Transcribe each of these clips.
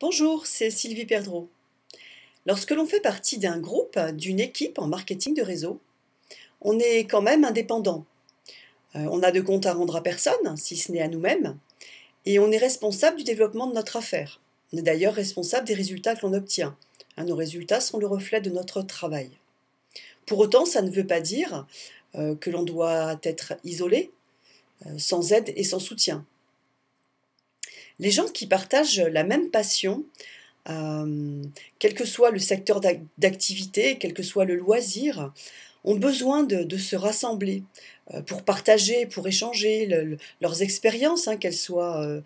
Bonjour, c'est Sylvie Perdreau. Lorsque l'on fait partie d'un groupe, d'une équipe en marketing de réseau, on est quand même indépendant. On n'a de compte à rendre à personne, si ce n'est à nous-mêmes, et on est responsable du développement de notre affaire. On est d'ailleurs responsable des résultats que l'on obtient. Nos résultats sont le reflet de notre travail. Pour autant, ça ne veut pas dire que l'on doit être isolé, sans aide et sans soutien. Les gens qui partagent la même passion, quel que soit le secteur d'activité, quel que soit le loisir, ont besoin de se rassembler pour partager, pour échanger leurs expériences, qu'elles soient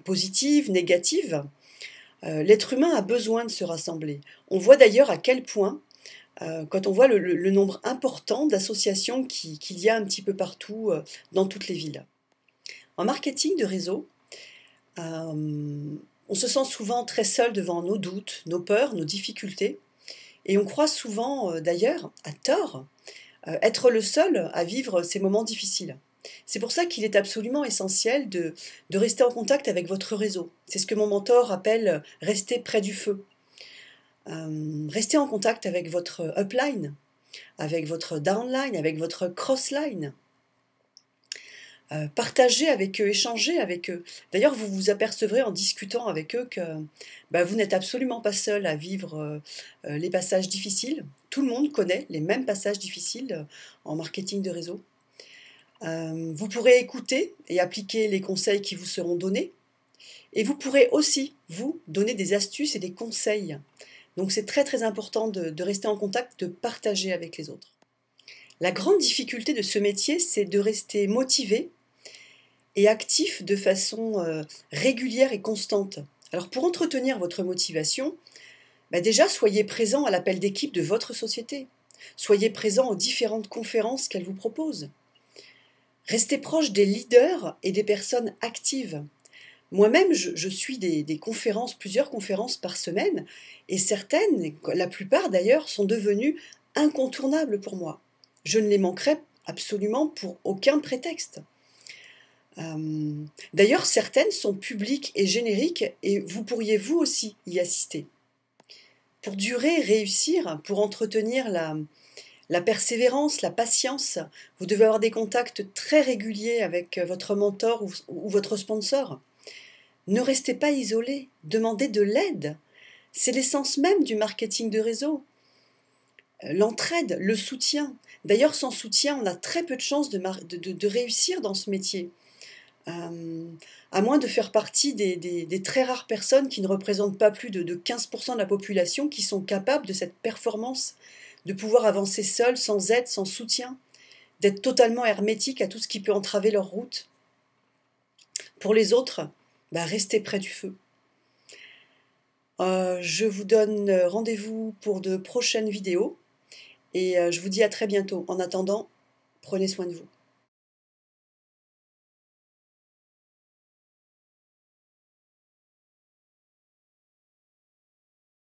positives, négatives. L'être humain a besoin de se rassembler. On voit d'ailleurs à quel point, quand on voit le nombre important d'associations qu'il y a un petit peu partout dans toutes les villes. En marketing de réseau, on se sent souvent très seul devant nos doutes, nos peurs, nos difficultés, et on croit souvent, d'ailleurs, à tort, être le seul à vivre ces moments difficiles. C'est pour ça qu'il est absolument essentiel de rester en contact avec votre réseau. C'est ce que mon mentor appelle rester près du feu. Restez en contact avec votre upline, avec votre downline, avec votre crossline. Partagez avec eux, échangez avec eux. D'ailleurs, vous vous apercevrez en discutant avec eux que vous n'êtes absolument pas seul à vivre les passages difficiles. Tout le monde connaît les mêmes passages difficiles en marketing de réseau. Vous pourrez écouter et appliquer les conseils qui vous seront donnés. Et vous pourrez aussi, vous, donner des astuces et des conseils. Donc c'est très très important de rester en contact, de partager avec les autres. La grande difficulté de ce métier, c'est de rester motivé et actif de façon régulière et constante. Alors pour entretenir votre motivation, déjà soyez présent à l'appel d'équipe de votre société. Soyez présent aux différentes conférences qu'elle vous propose. Restez proche des leaders et des personnes actives. Moi-même, je suis des conférences, plusieurs conférences par semaine, et certaines, la plupart d'ailleurs, sont devenues incontournables pour moi. Je ne les manquerai absolument pour aucun prétexte. D'ailleurs, certaines sont publiques et génériques, et vous pourriez vous aussi y assister. Pour durer, réussir, pour entretenir la persévérance, la patience, vous devez avoir des contacts très réguliers avec votre mentor ou votre sponsor. Ne restez pas isolé, demandez de l'aide. C'est l'essence même du marketing de réseau. L'entraide, le soutien. D'ailleurs, sans soutien, on a très peu de chances de réussir dans ce métier. À moins de faire partie des très rares personnes qui ne représentent pas plus de 15% de la population qui sont capables de cette performance, de pouvoir avancer seuls, sans aide, sans soutien, d'être totalement hermétiques à tout ce qui peut entraver leur route. Pour les autres, restez près du feu. Je vous donne rendez-vous pour de prochaines vidéos et je vous dis à très bientôt. En attendant, prenez soin de vous.